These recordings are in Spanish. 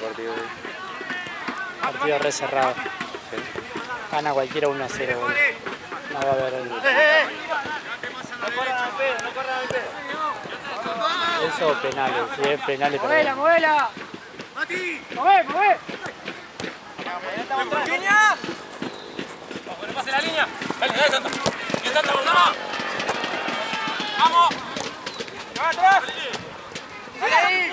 partido hoy. Partido re cerrado. ¿Sí? Gana cualquiera 1-0. No va a haber el... Eso o penales. Si es penales, pero... ¡Movela! ¡Mové! ¡Línea! ¡Vamos, no pase la línea! ¡Dale, Santo! ¡Bien, Santo, vamos! ¡Vamos! ¡Va atrás! ¡Dale ahí!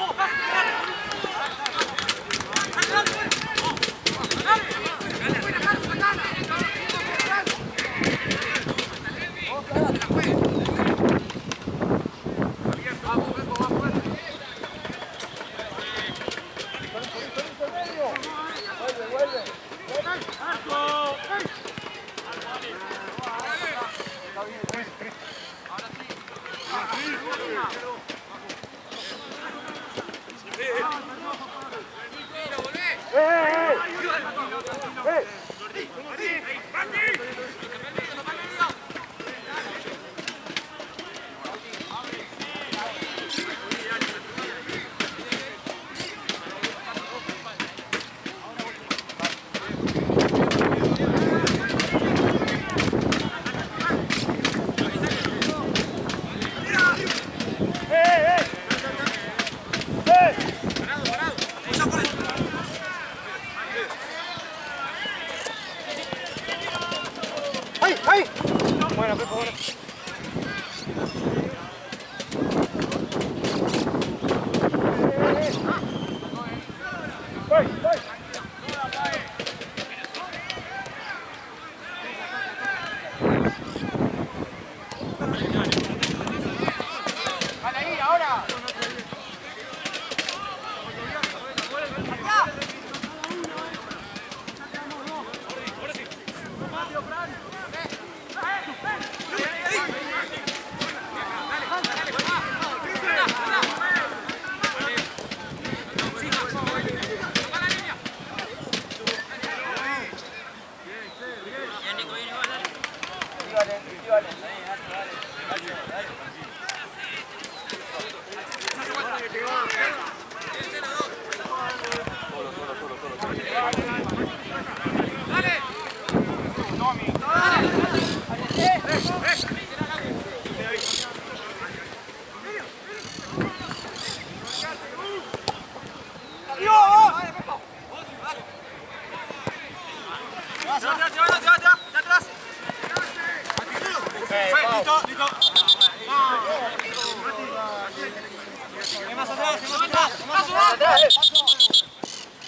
Bueno, Pepo, bueno.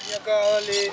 Y acá, dale.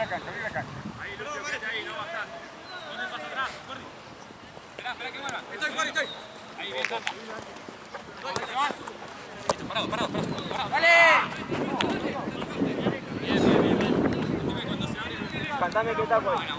la cancha, abrí la cancha. Ahí, Lucio, quédate ahí, no bastás. Pon el paso atrás, corre. Espera que vuelva. Estoy. Ahí, bien, Tata. ¿Dónde vas? Listo, parado. ¡Dale! Bien. Cuando se abre. Cantame qué taco. Buena.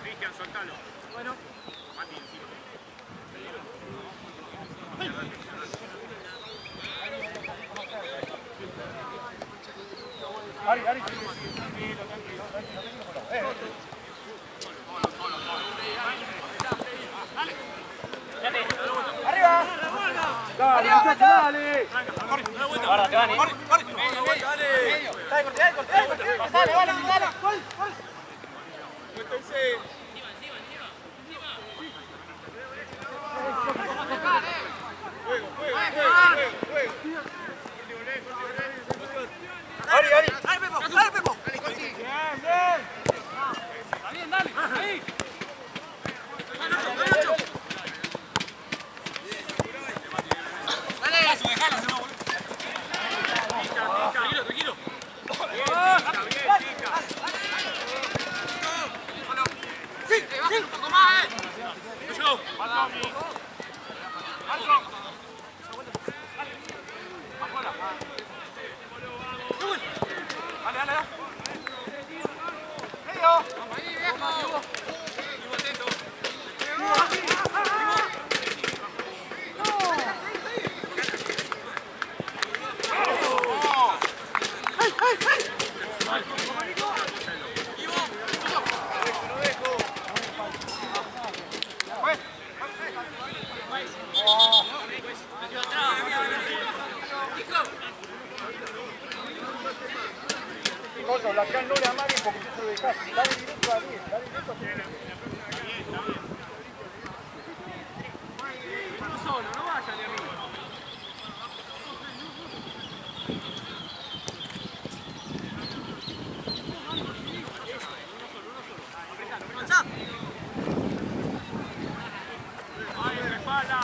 Cristian, soltalo. Bueno. Mati encima. Ari. ¡Arriba! ¡Dale! Ahora, Giovanni. ¡Dale! ¡Gol! Ari. ¡Dale, Pepo! Bien. Dale, ahí. Dejala, se va, boludo. Tranquilo. Sí, un poco más, Yo. Dale. Vamos ahí, viejo. Atento. Cosa, la acá no le amaguen porque yo se lo dejaste. Dale directo a 10, dale directo a 10. Uno solo, no vayan ni a mí. Ahí, espalda.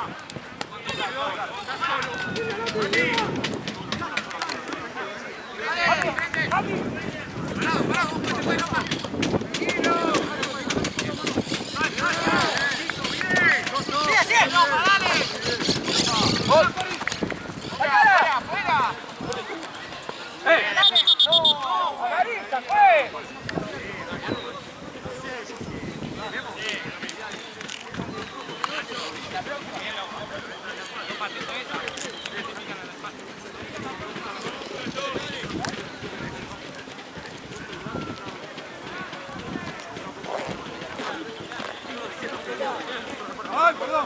¡Ay, perdón!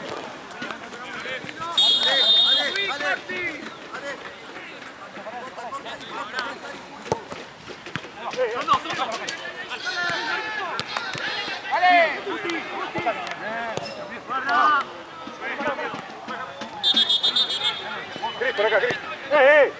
Cris, por acá, Cris. ¡Eh!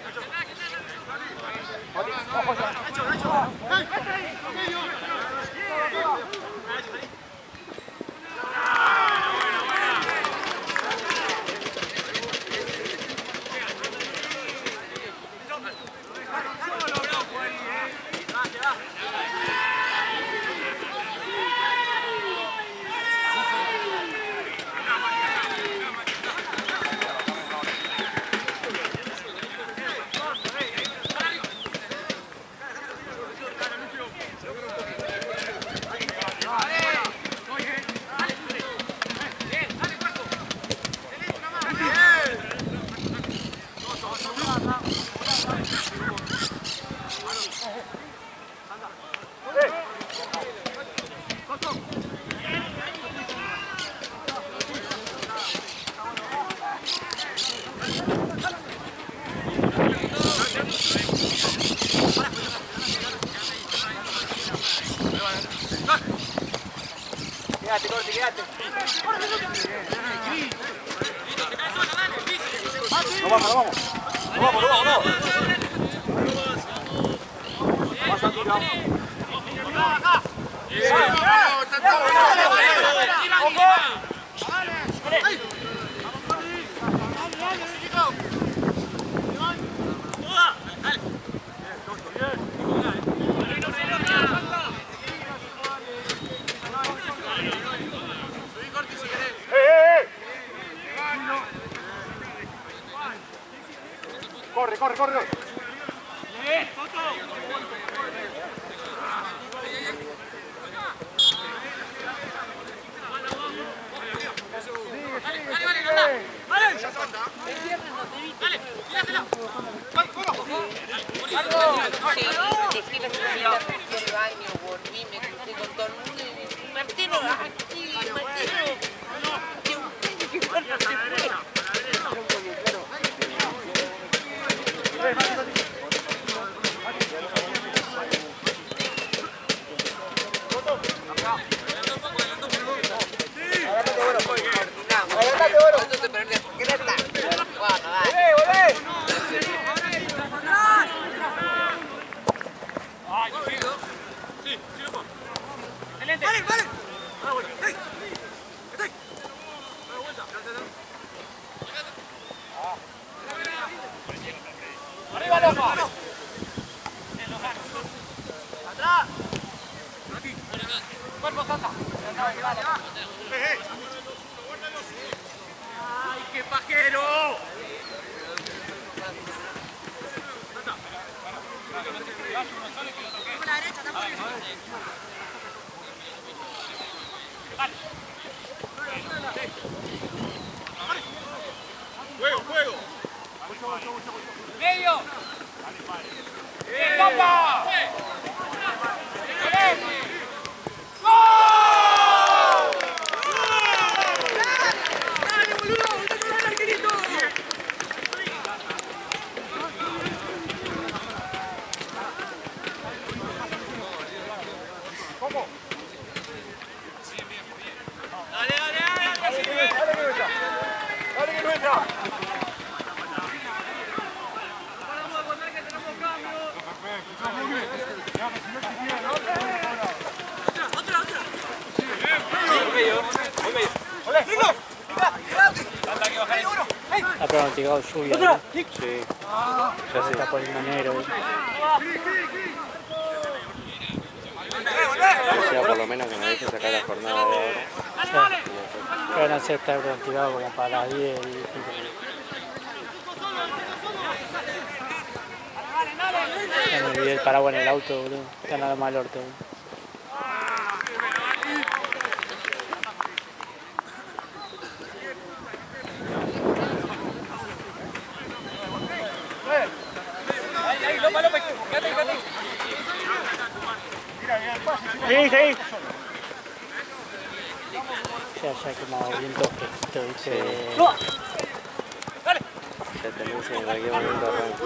Quédate, Corti, quédate. No vamos, no vamos. No vamos, no vamos, no. Más altura. Corre, corre, corre. ¡Ay, qué pajero! Por la derecha, tampoco. ¡Juego, juego! ¡Medio! ¡Bien, papá! ¿Cómo? ¡Dale, dale, dale! Dale que nuestra. Dale que nuestra. Ha pronosticado lluvia, ¿no? Sí. Ya se está poniendo negro. O sea, por lo menos que me dejen sacar la jornada de ahora. Pero no sé, está pronosticado como para las 10 y 15. Ya me olvidé el paraguas en el auto, boludo. Está nada mal orto. Boludo. Sí. Ya como bien tosquecito, ¿viste? Ya tenés en cualquier momento arranca.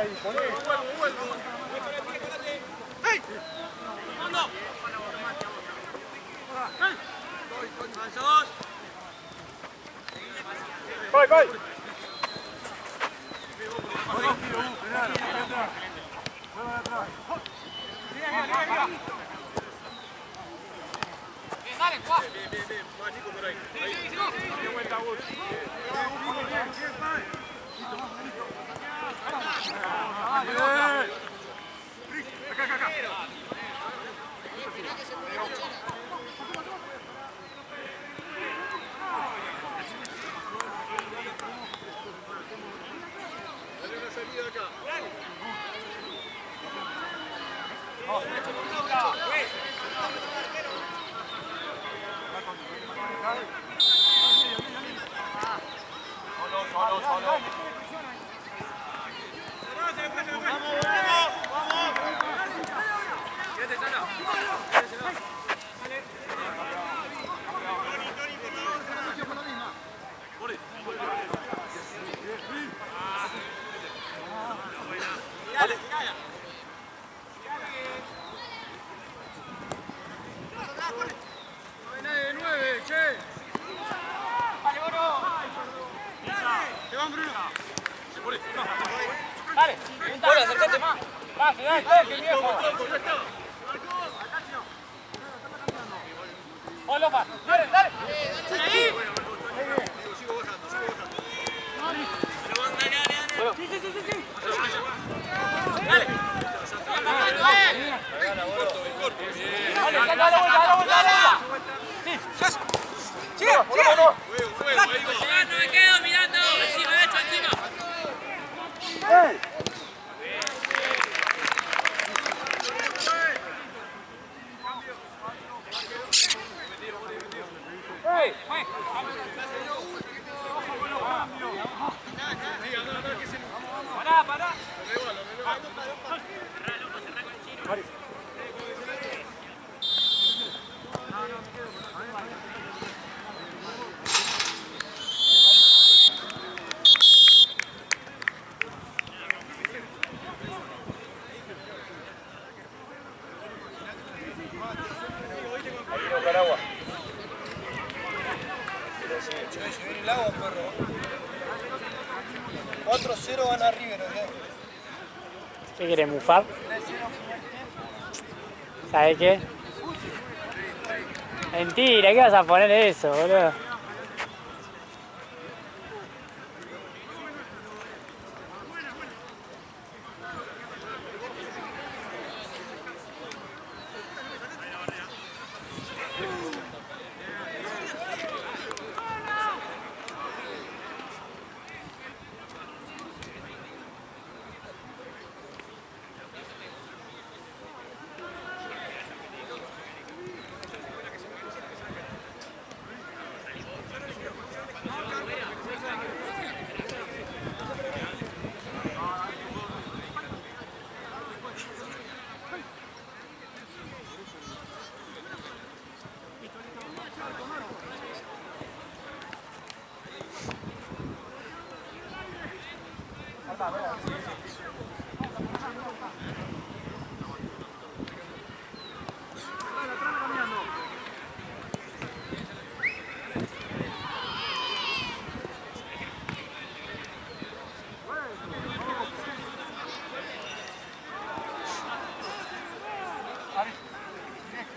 ahí, poné. Vai, vai! Dale, qua! Dale, Bruno, acercate más. Pase, dale, toque, viejo. Hola, Lofa. Dale, dale. Ahí. Sí, sí, sí, sí. Dale. Dale, dale vuelta, dale. Sí, sigue, sigue. No me quedo mirando. Encima, derecho, encima. ¡Ey! ¡Ey! ¡Pará, pará! Caragua. Se viene el agua, perro. 4-0 gana River, ¿no? ¿Qué querés, mufar? ¿Sabes qué? Mentira, ¿qué vas a poner eso, boludo?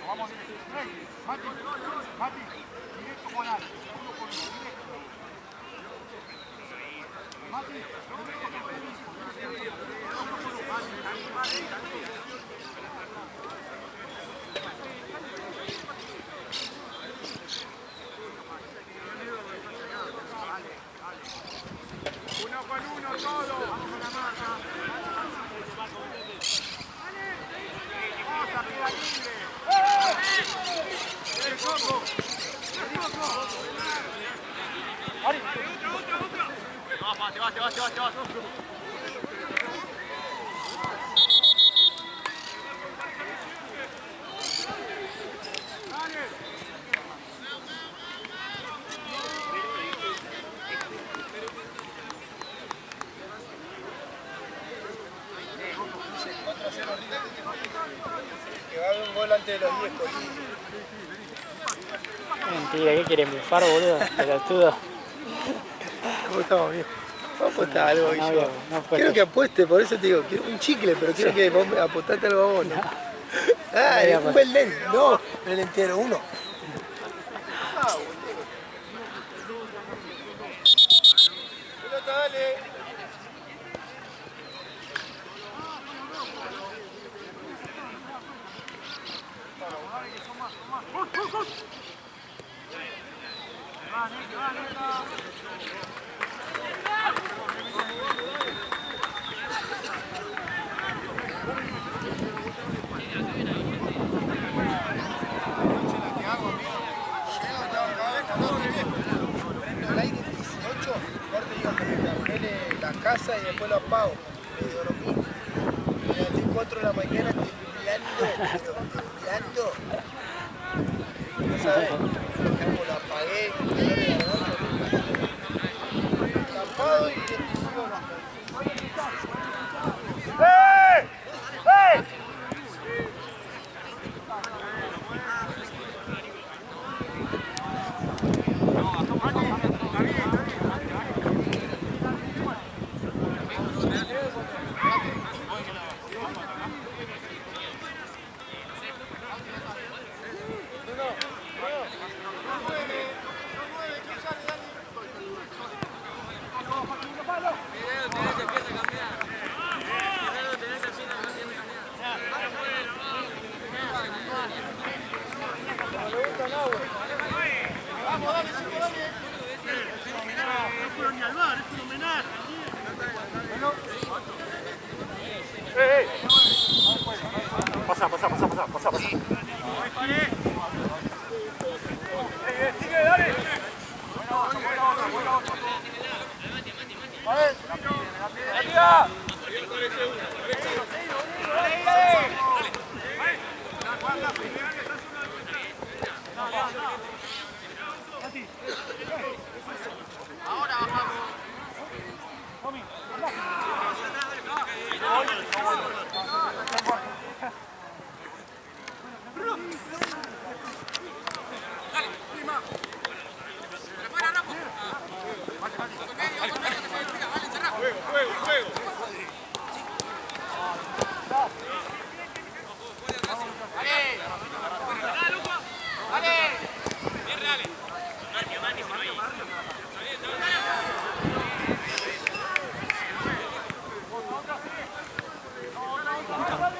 Vamos directo. Mati, Mati, directo con Ale. Uno por uno, directo. Mati, uno con uno todo. Vamos con la marca. Vamos a quedar libre. ¡El coco! ¡El coco! ¡Ari! ¡Otra! ¡Te vas! Que va a haber un gol antes de los 10. Mentira, ¿qué quieren bufar, boludo? Pelotudo. ¿Cómo estamos, amigo? Vamos a apostar algo hoy. No, Yo no quiero que apueste, por eso te digo, quiero un chicle, pero quiero que vos apostaste algo a vos, ¿no? Ah, es un Belén. No, el entero, uno. Pelota, dale. La casa y después lo apago. Me dormí. Y a las 4 de la mañana temblando. No sabes, como lo apagué, tapado y bendición. ¡Hey! ¡Hey! Pasa. Sigue, dale. Ahora bajamos.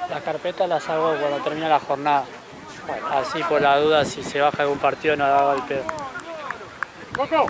Las carpetas las hago cuando termina la jornada. Así por la duda, si se baja algún partido no hago el pedo. ¡Coco!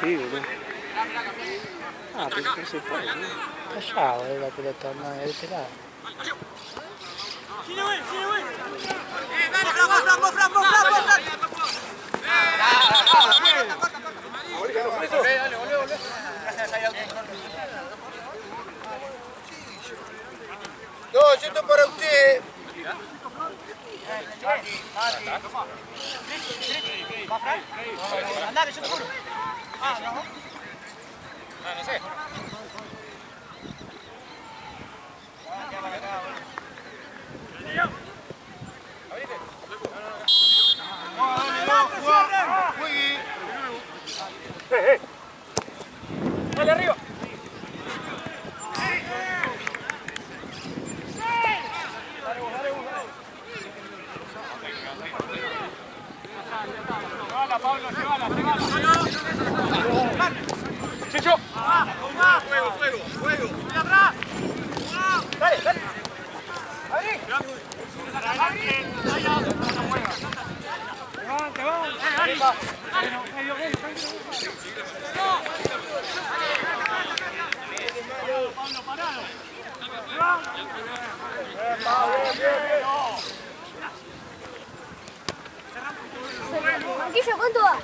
Sí, boludo. Ah, pero no se fue, boludo. Está allá, la pelota, no, de este lado. No, esto es para usted. Andale, yo te juro. Ah, no. No sé. Dale arriba. Llévala, Pablo, llévala. Chicho. Fuego. Mira atrás. Dale. Levante, vamos. Medio. Pablo, parado. Marquillo, ¿cuánto va?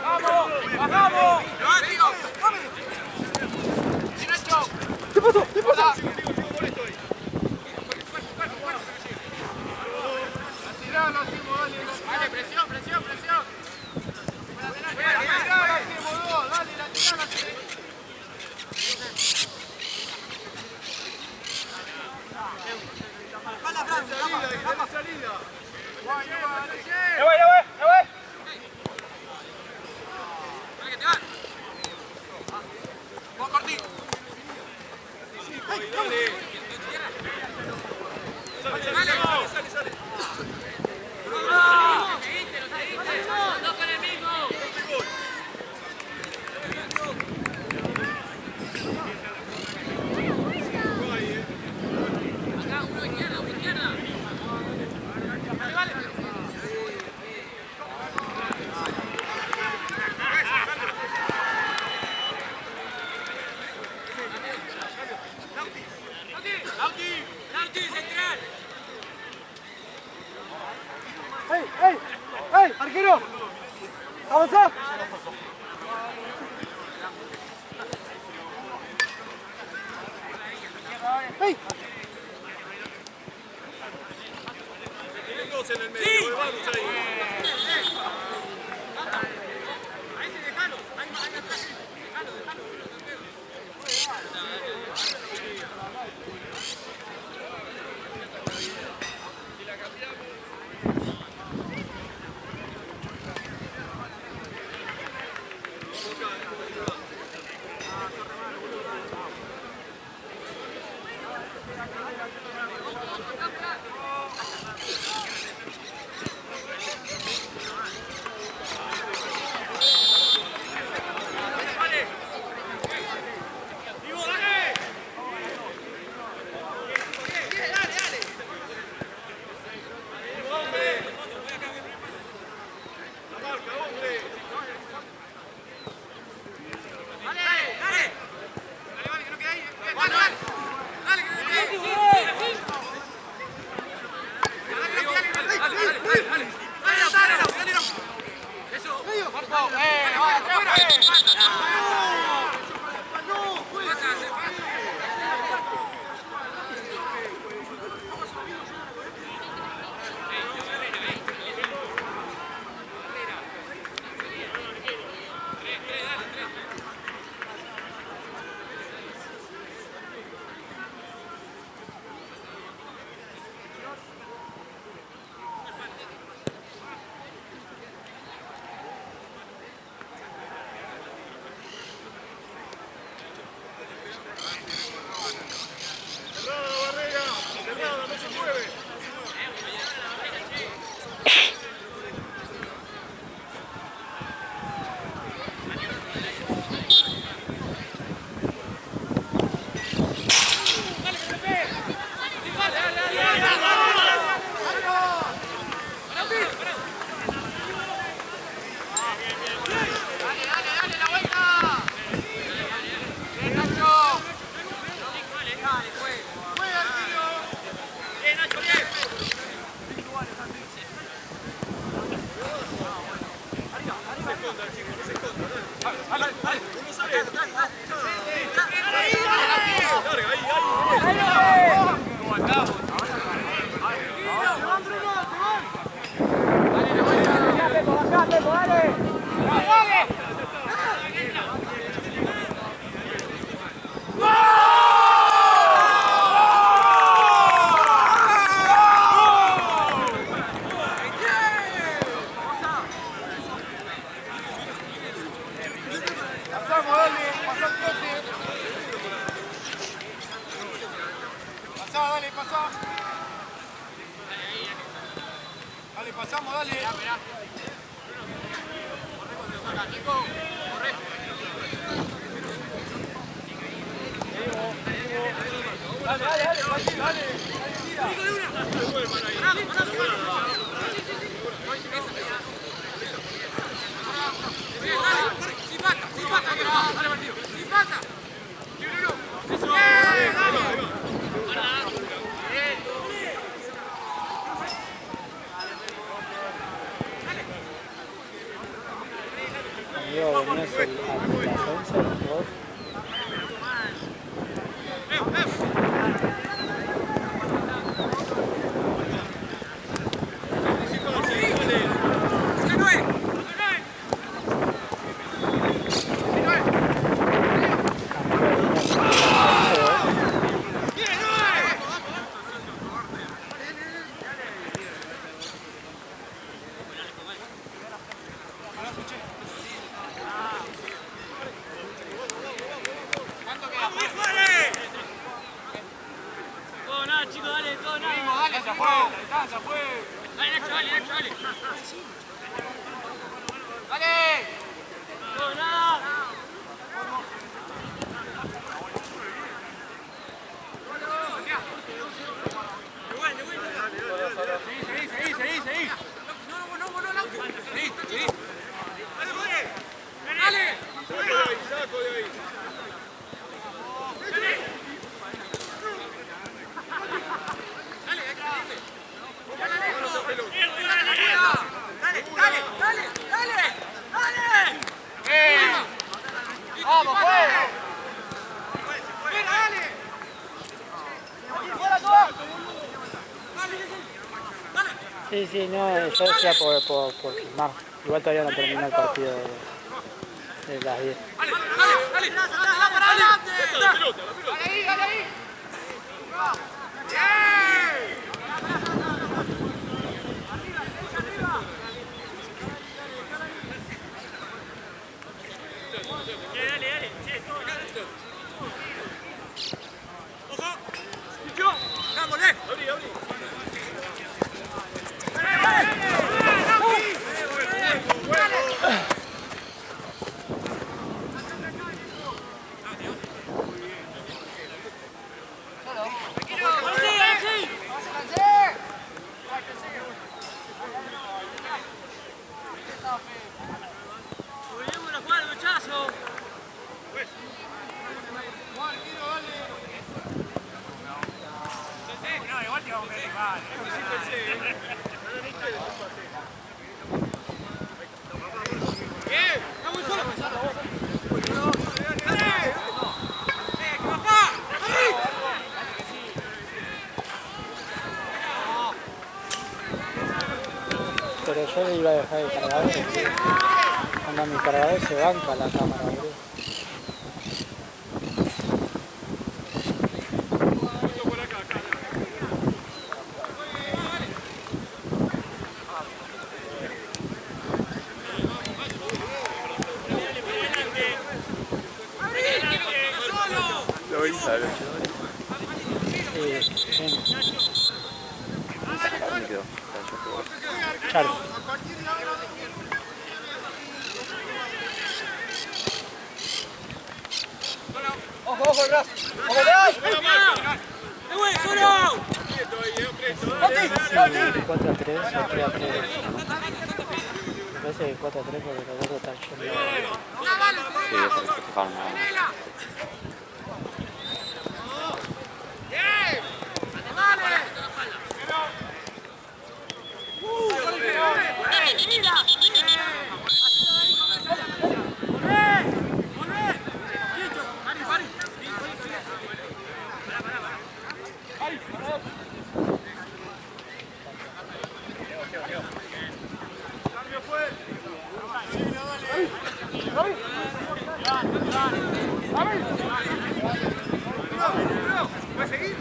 ¡Bajamos! ¡Bajamos! ¿Qué pasó? ¿Qué pasó? Dale, presión, presión, presión. ¡Ey! ¡Ey! ¡Ey! ¡Arquero! ¡Avanzá! ¡Ey! Dos en el medio, vamos ahí. Avanza, pues. Dale, derecho, dale, derecho, dale. Dale. No, nada. Seguí. Seguí. Dale. Saco de ahí. ¡Vamos, pues! Sí, no, yo decía por filmar. Igual todavía no terminó el partido de las 10. ¡Dale ahí! Pero yo le iba a dejar el cargador. Cuando mi cargador se banca la cámara, boludo. Lo veis a ver, ¿dónde quedó? Claro. ¡Ojo, Ras! ¡Ojo, Ras! ¡Solo! 4 a 3 o 3 a 3. Me parece que 4 a 3 porque los otros están yendo. Sí, eso que fijaron nada. ¿Puedes seguir?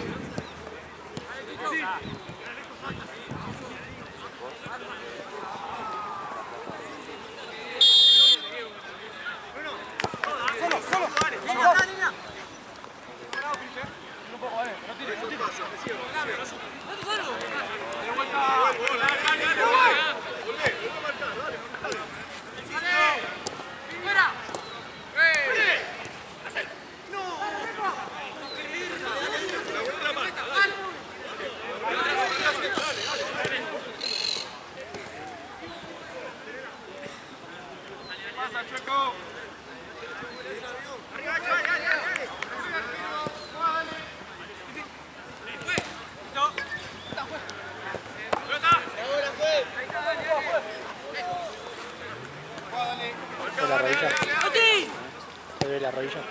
La rodilla. ¿Se ve la rodilla?